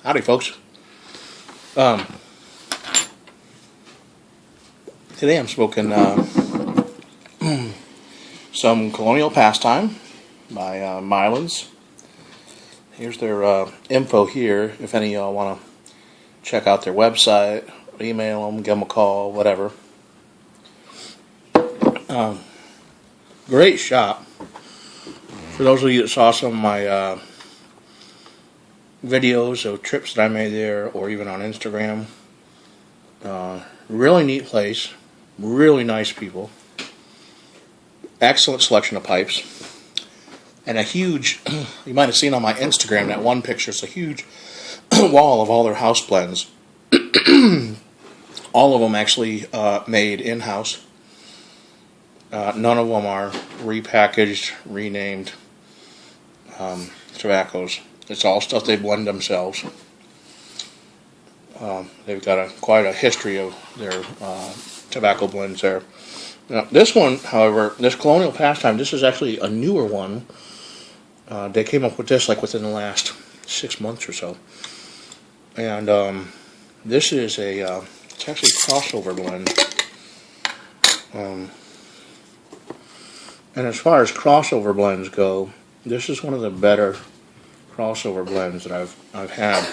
Howdy, folks. Today I'm smoking some Colonial Pastime by Mylands. Here's their info here. If any of y'all want to check out their website, email them, give them a call, whatever. Great shop. For those of you that saw some of my videos of trips that I made there, or even on Instagram, really neat place, really nice people, excellent selection of pipes, and a huge, you might have seen on my Instagram that one picture, it's a huge wall of all their house blends. All of them actually made in-house. None of them are repackaged, renamed tobaccos. It's all stuff they blend themselves. They've got quite a history of their tobacco blends there. Now, this one, however, this Colonial Pastime, this is actually a newer one. They came up with this like within the last 6 months or so. And this is it's actually a crossover blend. And as far as crossover blends go, this is one of the better crossover blends that I've had.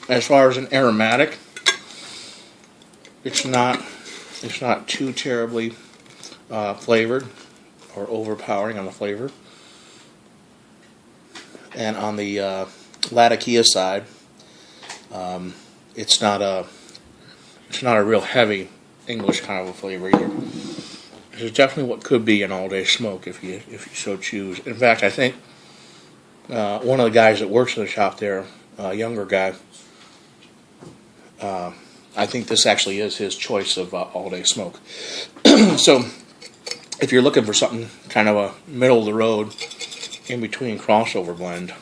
As far as an aromatic, it's not too terribly flavored or overpowering on the flavor. And on the Latakia side, it's not a real heavy English kind of a flavor either. This is definitely what could be an all-day smoke if you so choose. In fact, I think one of the guys that works in the shop there, a younger guy, I think this actually is his choice of all-day smoke. So, if you're looking for something kind of a middle-of-the-road, in-between crossover blend,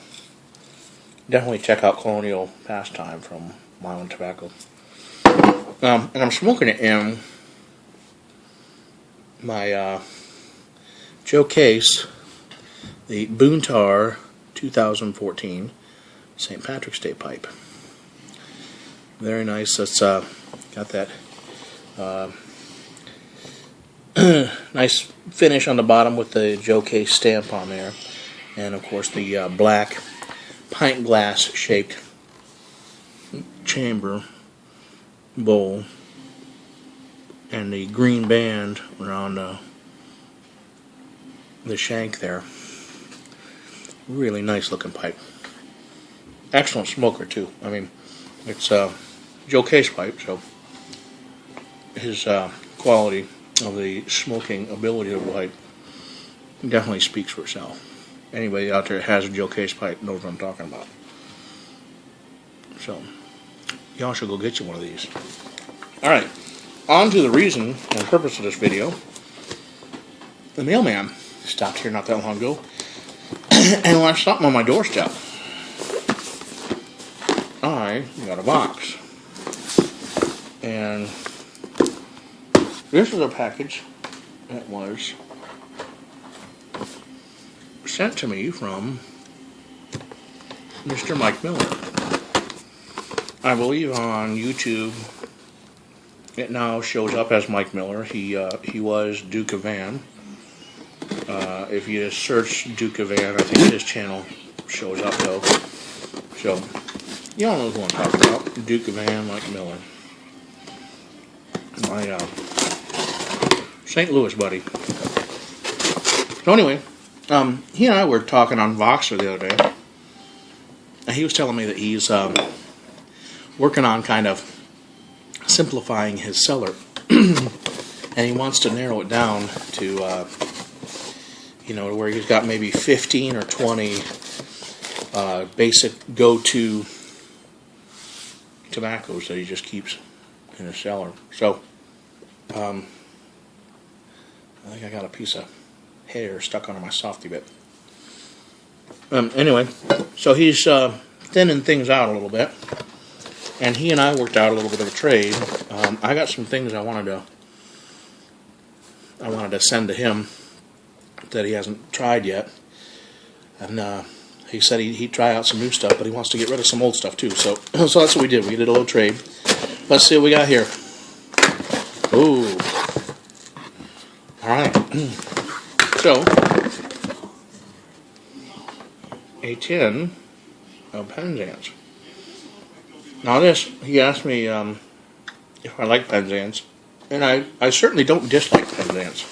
definitely check out Colonial Pastime from Myland Tobacco. And I'm smoking it in my Joe Case, the Boontar 2014 St. Patrick's Day pipe. Very nice. It's got that nice finish on the bottom with the Joe Case stamp on there, and of course the black pint glass shaped chamber bowl, and the green band around the shank there. Really nice looking pipe. Excellent smoker too. I mean, it's Joe Case pipe, so his quality of the smoking ability of the pipe definitely speaks for itself. Anybody out there that has a Joe Case pipe knows what I'm talking about. So, y'all should go get you one of these. Alright, on to the reason and purpose of this video. The mailman stopped here not that long ago and left something on my doorstep. I got a box. And this is a package that was sent to me from Mr. Mike Miller. I believe on YouTube it now shows up as Mike Miller. He was Duke of Van. If you search Duke of Van, I think his channel shows up though. So y'all know who I'm talking about. Duke of Van, Mike Miller. My St. Louis buddy. So anyway, he and I were talking on Voxer the other day, and he was telling me that he's working on kind of simplifying his cellar, and he wants to narrow it down to where he's got maybe 15 or 20 basic go-to tobaccos that he just keeps in his cellar. So I think I got a piece of hair stuck onto my softy bit. Anyway, so he's thinning things out a little bit, and he and I worked out a little bit of a trade. I got some things I wanted to send to him that he hasn't tried yet, and he said he'd try out some new stuff, but he wants to get rid of some old stuff too. So, so that's what we did. We did a little trade. Let's see what we got here. Ooh. All right. So, a tin of Penzance. Now this, he asked me if I like Penzance, and I certainly don't dislike Penzance.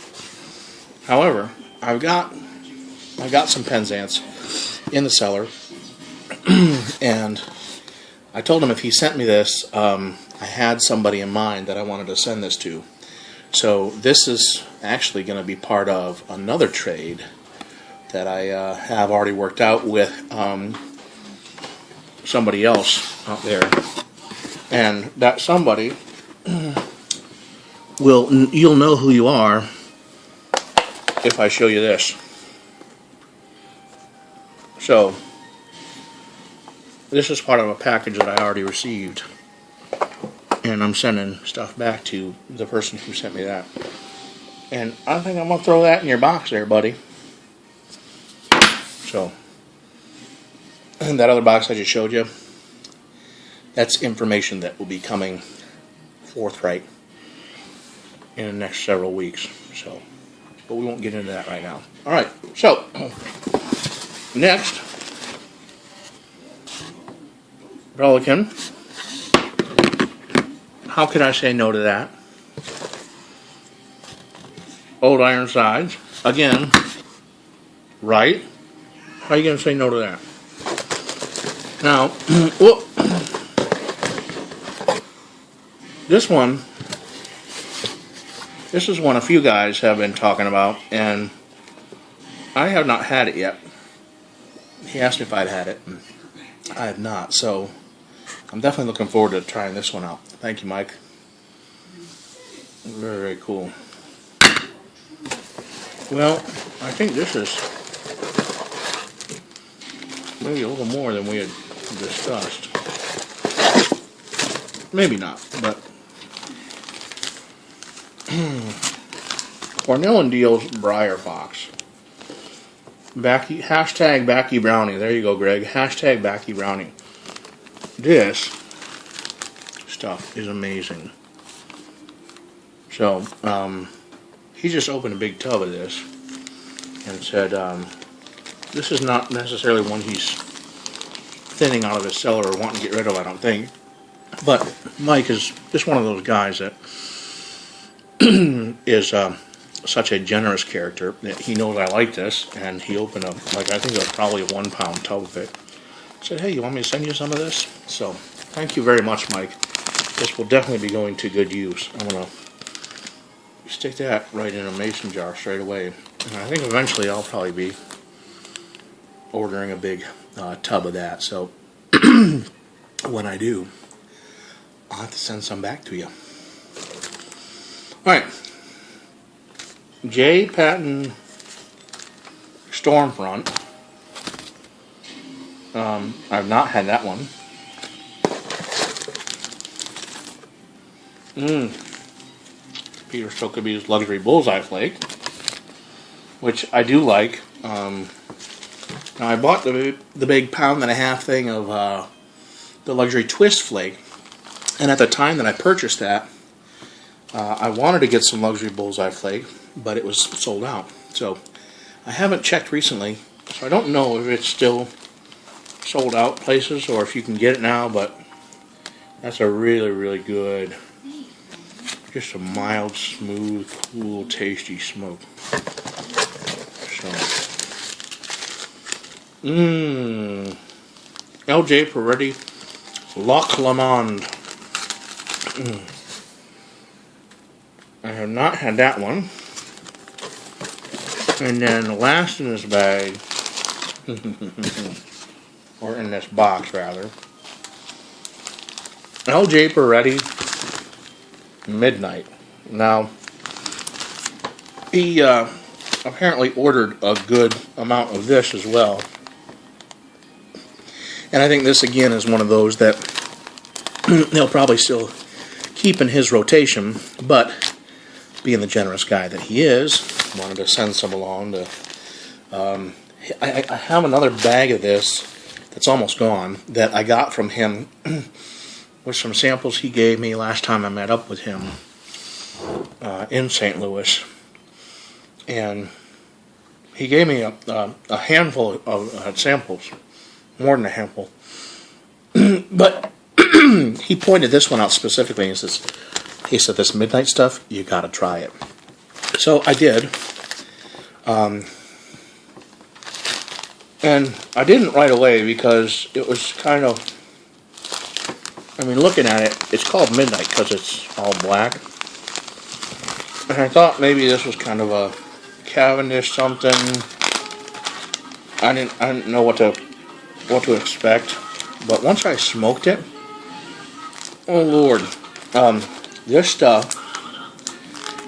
However, I got some Penzance in the cellar, and I told him if he sent me this, I had somebody in mind that I wanted to send this to. So this is actually going to be part of another trade that I have already worked out with somebody else out there, and that somebody you'll know who you are if I show you this. So this is part of a package that I already received, and I'm sending stuff back to the person who sent me that. And I think I'm going to throw that in your box there, buddy. So, and that other box I just showed you, that's information that will be coming forthright in the next several weeks. So, but we won't get into that right now. Alright, so, next, Pelican. How could I say no to that? Old iron sides. Again, right? How are you going to say no to that? Now, whoop. This is one a few guys have been talking about, and I have not had it yet. He asked me if I'd had it, and I have not, so I'm definitely looking forward to trying this one out. Thank you, Mike. Very, very cool. Well, I think this is maybe a little more than we had discussed. Maybe not, but Cornell and Deal's Briar Fox. Hashtag Becky Brownie. There you go, Greg. Hashtag Becky Brownie. This stuff is amazing. So, he just opened a big tub of this and said, this is not necessarily one he's thinning out of his cellar or wanting to get rid of, I don't think. But Mike is just one of those guys that is such a generous character that he knows I like this, and he opened a, like, I think it was probably a 1 pound tub of it. Said, hey, you want me to send you some of this? So, thank you very much, Mike. This will definitely be going to good use. I'm going to stick that right in a mason jar straight away. And I think eventually I'll probably be ordering a big tub of that. So, when I do, I'll have to send some back to you. Alright. J. Patton Stormfront. I've not had that one. Peter Stokkebye's Luxury Bullseye Flake, which I do like. Now I bought the big 1.5 pound thing of the Luxury Twist Flake, and at the time that I purchased that, I wanted to get some Luxury Bullseye Flake, but it was sold out. So I haven't checked recently, so I don't know if it's still sold out places or if you can get it now, but that's a really, really good, just a mild, smooth, cool, tasty smoke. So, LJ Peretti Loch Lomond. I have not had that one. And then last in this bag, or in this box rather, LJ Peretti Midnight. Now, he apparently ordered a good amount of this as well. And I think this again is one of those that he'll probably still keep in his rotation, but being the generous guy that he is, wanted to send some along to I have another bag of this that's almost gone that I got from him with some samples he gave me last time I met up with him in St. Louis. And he gave me a handful of samples, more than a handful. But he pointed this one out specifically. He said, this midnight stuff, you gotta try it. So I did. And I didn't right away because it was kind of, I mean, looking at it, it's called midnight because it's all black. And I thought maybe this was kind of a Cavendish something. I didn't know what to expect. But once I smoked it, oh Lord, this stuff,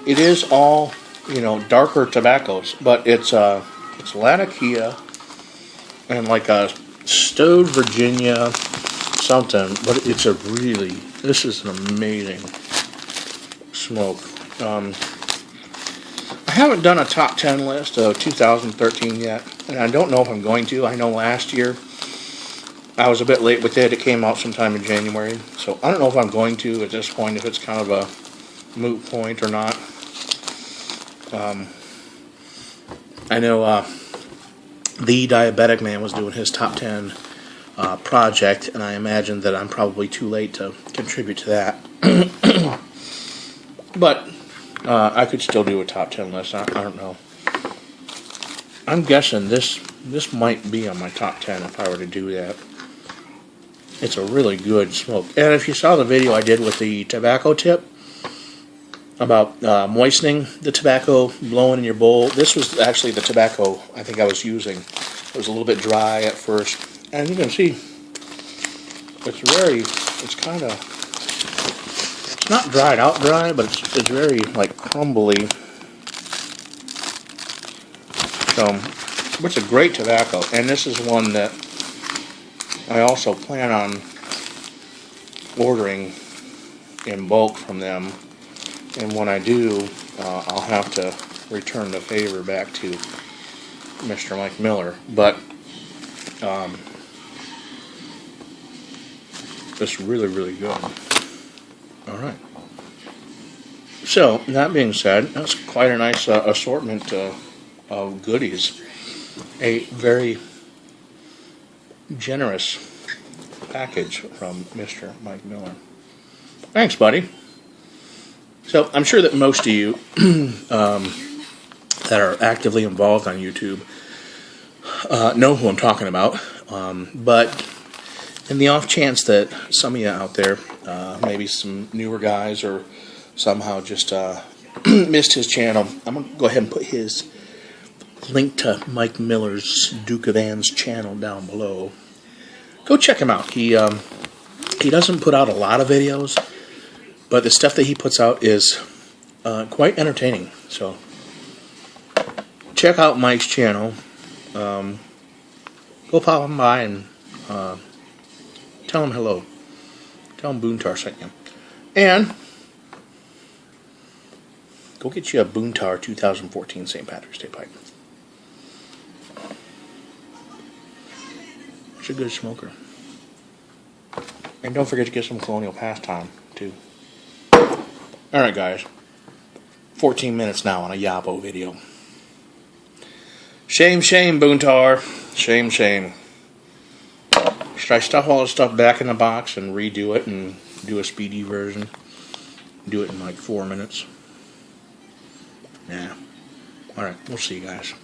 it is all, darker tobaccos, but it's Latakia and like a stowed Virginia something, but it's this is an amazing smoke. I haven't done a top 10 list of 2013 yet, and I don't know if I'm going to. I know last year I was a bit late with it. It came out sometime in January, so I don't know if I'm going to at this point, if it's kind of a moot point or not. I know the Diabetic Man was doing his top 10 project, and I imagine that I'm probably too late to contribute to that. But I could still do a top 10 list. I don't know. I'm guessing this might be on my top 10 if I were to do that. It's a really good smoke. And if you saw the video I did with the tobacco tip about moistening the tobacco, blowing in your bowl, this was actually the tobacco I think I was using. It was a little bit dry at first. And you can see, it's kind of, it's not dried out dry, but it's very, like, crumbly. So, it's a great tobacco. And this is one that I also plan on ordering in bulk from them, and when I do, I'll have to return the favor back to Mr. Mike Miller. But it's really, really good. Alright. So, that being said, that's quite a nice assortment of goodies. A very generous package from Mr. Mike Miller. Thanks, buddy. So I'm sure that most of you that are actively involved on YouTube know who I'm talking about. But in the off chance that some of you out there, maybe some newer guys, or somehow just missed his channel, I'm going to go ahead and put his link to Mike Miller's Duke of Ann's channel down below. Go check him out. He doesn't put out a lot of videos, but the stuff that he puts out is quite entertaining. So check out Mike's channel. Go pop him by and tell him hello. Tell him Boontar sent you. And go get you a Boontar 2014 St. Patrick's Day pipe. It's a good smoker. And don't forget to get some Colonial Pastime, too. Alright, guys. 14 minutes now on a Yabo video. Shame, shame, Boontar. Shame, shame. Should I stuff all this stuff back in the box and redo it and do a speedy version? Do it in like 4 minutes? Yeah. Alright, we'll see you guys.